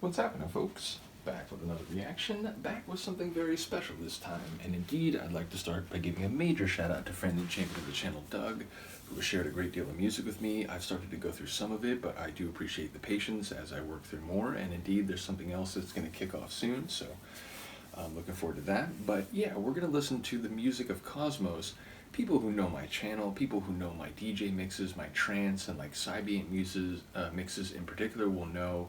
What's happening, folks? Back with another reaction, back with something very special this time. And indeed, I'd like to start by giving a major shout out to friend and champion of the channel, Doug, who has shared a great deal of music with me. I've started to go through some of it, but I do appreciate the patience as I work through more. And indeed, there's something else that's going to kick off soon, so I'm looking forward to that. But yeah, we're going to listen to the music of Cosmos. People who know my channel, people who know my DJ mixes, my trance, and like Sybian mixes in particular will know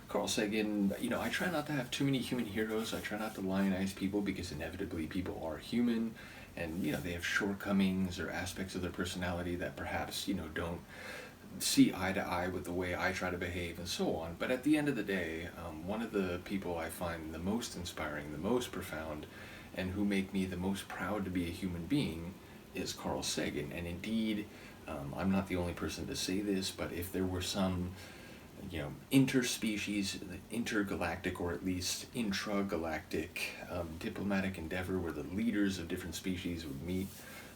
Carl Sagan. I try not to have too many human heroes. I try not to lionize people because inevitably people are human and, they have shortcomings or aspects of their personality that perhaps, don't see eye to eye with the way I try to behave and so on. But at the end of the day, one of the people I find the most inspiring, the most profound, and who make me the most proud to be a human being is Carl Sagan. And indeed, I'm not the only person to say this, but if there were some interspecies, intergalactic, or at least intragalactic diplomatic endeavor where the leaders of different species would meet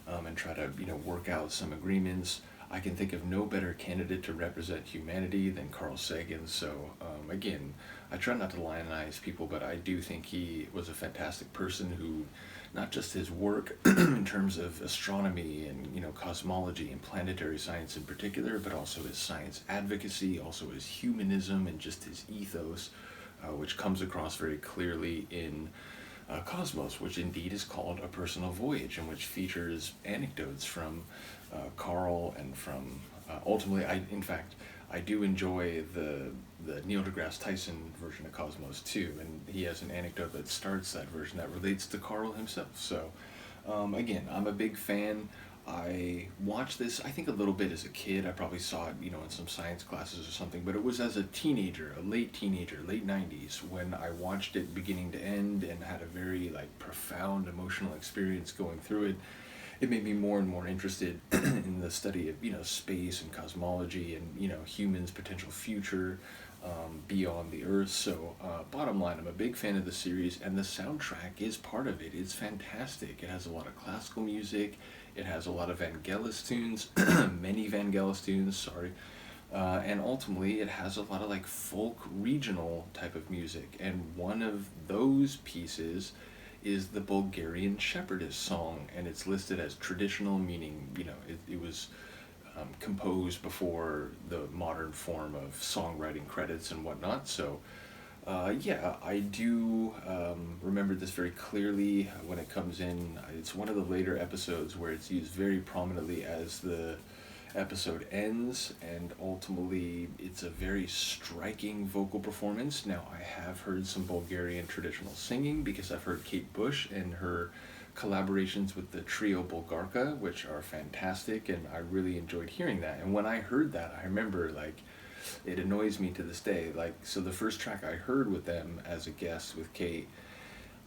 and try to, work out some agreements. I can think of no better candidate to represent humanity than Carl Sagan. So again, I try not to lionize people, but I do think he was a fantastic person who, not just his work in terms of astronomy and cosmology and planetary science in particular, but also his science advocacy, also his humanism, and just his ethos, which comes across very clearly in Cosmos, which indeed is called A Personal Voyage, and which features anecdotes from Carl and from ultimately, I do enjoy the Neil deGrasse Tyson version of Cosmos too, and he has an anecdote that starts that version that relates to Carl himself. So again, I'm a big fan. I watched this, I think, a little bit as a kid. I probably saw it, in some science classes or something, but it was as a teenager, a late teenager, late 90s, when I watched it beginning to end and had a very profound emotional experience going through it. It made me more and more interested in the study of space and cosmology and humans' potential future beyond the Earth. So bottom line, I'm a big fan of the series, and the soundtrack is part of it. It's fantastic. It has a lot of classical music. It has a lot of Vangelis tunes, many Vangelis tunes. Sorry. And ultimately, it has a lot of folk regional type of music, and one of those pieces is the Bulgarian Shepherdess Song, and it's listed as traditional, meaning it was composed before the modern form of songwriting credits and whatnot. So yeah, I do remember this very clearly when it comes in. It's one of the later episodes where it's used very prominently as the episode ends, and ultimately it's a very striking vocal performance. Now, I have heard some Bulgarian traditional singing because I've heard Kate Bush and her collaborations with the trio Bulgarka, which are fantastic, and I really enjoyed hearing that. And when I heard that, I remember it annoys me to this day. So the first track I heard with them as a guest with Kate,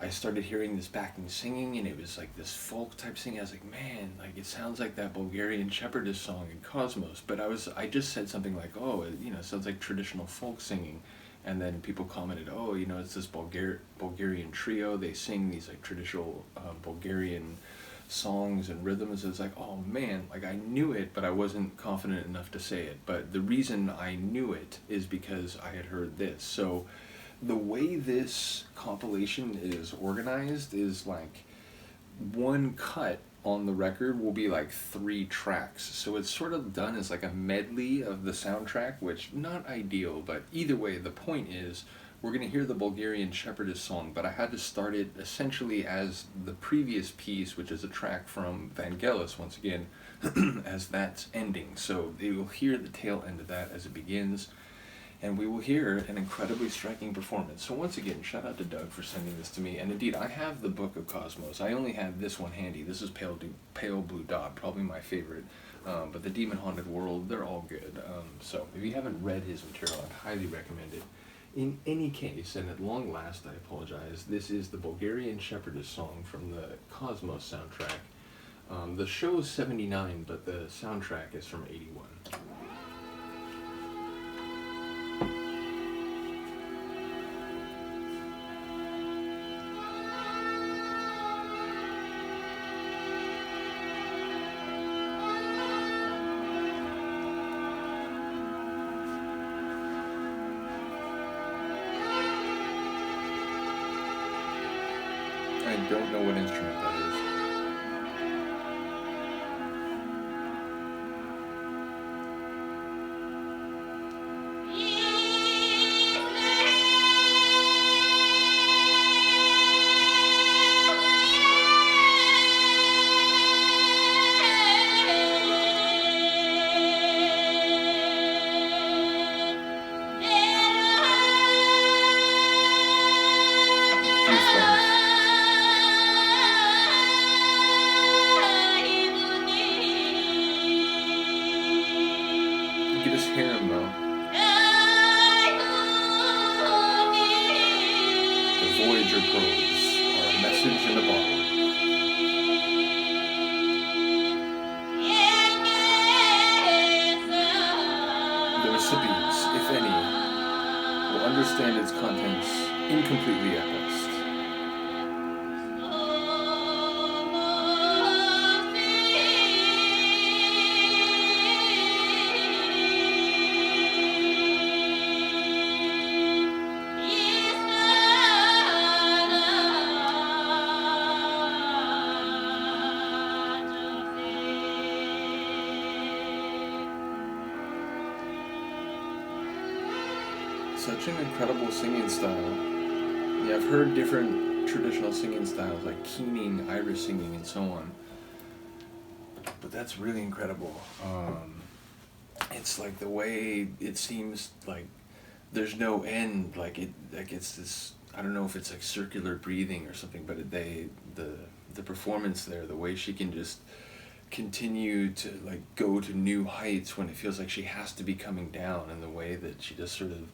I started hearing this backing singing, and it was this folk type singing. I was like, man, it sounds like that Bulgarian Shepherdess Song in Cosmos. But I just said something like, oh, it sounds like traditional folk singing. And then people commented, oh, it's this Bulgarian trio. They sing these traditional Bulgarian songs and rhythms. It's like, oh man, I knew it, but I wasn't confident enough to say it. But the reason I knew it is because I had heard this. So the way this compilation is organized is one cut on the record will be 3 tracks. So it's sort of done as a medley of the soundtrack, which not ideal, but either way, the point is we're going to hear the Bulgarian Shepherdess Song, but I had to start it essentially as the previous piece, which is a track from Vangelis, once again, as that's ending. So they will hear the tail end of that as it begins, and we will hear an incredibly striking performance. So once again, shout out to Doug for sending this to me. And indeed, I have the Book of Cosmos. I only have this one handy. This is Pale Blue Dot, probably my favorite. But the Demon Haunted World, they're all good. So if you haven't read his material, I'd highly recommend it. In any case, and at long last, I apologize, this is the Bulgarian Shepherdess Song from the Cosmos soundtrack. The show is 79, but the soundtrack is from 81. I don't know what instrument that is. You can just hear him though. The Voyager probes are a message in a bottle. The recipients, if any, will understand its contents incompletely at best. Such an incredible singing style. Yeah, I've heard different traditional singing styles like keening, Irish singing, and so on. But that's really incredible. It's like the way it seems like there's no end. Like it's this. I don't know if it's like circular breathing or something, but the performance there, the way she can just continue to like go to new heights when it feels like she has to be coming down, and the way that she just sort of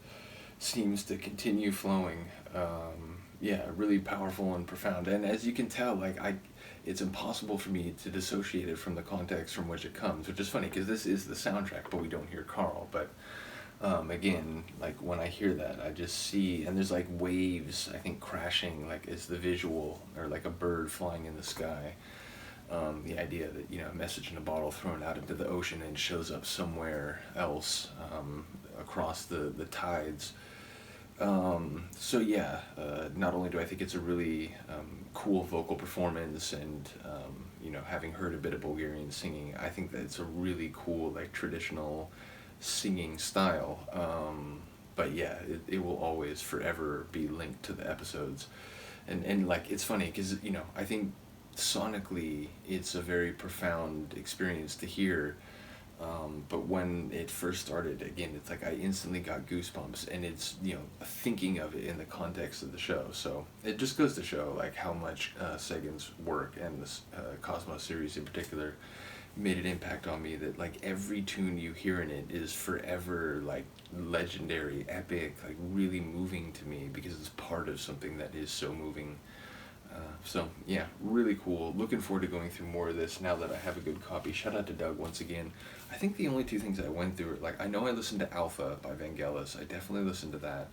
seems to continue flowing. Yeah, really powerful and profound. And as you can tell, like it's impossible for me to dissociate it from the context from which it comes, which is funny because this is the soundtrack, but we don't hear Carl. But again, like when I hear that, I just see, and there's like waves, I think, crashing, like is the visual, or like a bird flying in the sky. The idea that, a message in a bottle thrown out into the ocean and shows up somewhere else across the tides. So yeah, not only do I think it's a really cool vocal performance, and having heard a bit of Bulgarian singing, I think that it's a really cool, like, traditional singing style. But yeah, it will always forever be linked to the episodes. And like, it's funny because, I think sonically it's a very profound experience to hear. But when it first started, again, it's like I instantly got goosebumps, and it's, thinking of it in the context of the show. So it just goes to show, like, how much Sagan's work, and this Cosmos series in particular, made an impact on me, that, like, every tune you hear in it is forever, like, legendary, epic, like, really moving to me, because it's part of something that is so moving. So yeah, really cool. Looking forward to going through more of this now that I have a good copy. Shout out to Doug once again. I think the only two things I went through, like, I know I listened to Alpha by Vangelis. I definitely listened to that.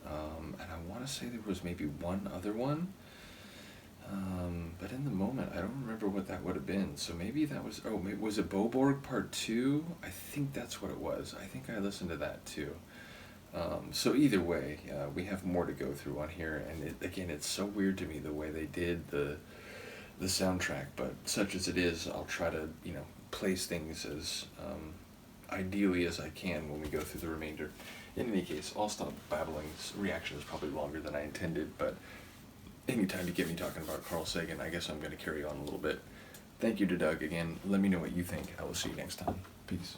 And I want to say there was maybe one other one. But in the moment, I don't remember what that would have been. So maybe that was, was it Boborg Part 2? I think that's what it was. I think I listened to that too. So either way, we have more to go through on here, and again, it's so weird to me the way they did the soundtrack, but such as it is, I'll try to, place things as ideally as I can when we go through the remainder. In any case, I'll stop babbling. This reaction is probably longer than I intended, but anytime you get me talking about Carl Sagan, I guess I'm going to carry on a little bit. Thank you to Doug again. Let me know what you think. I will see you next time. Peace.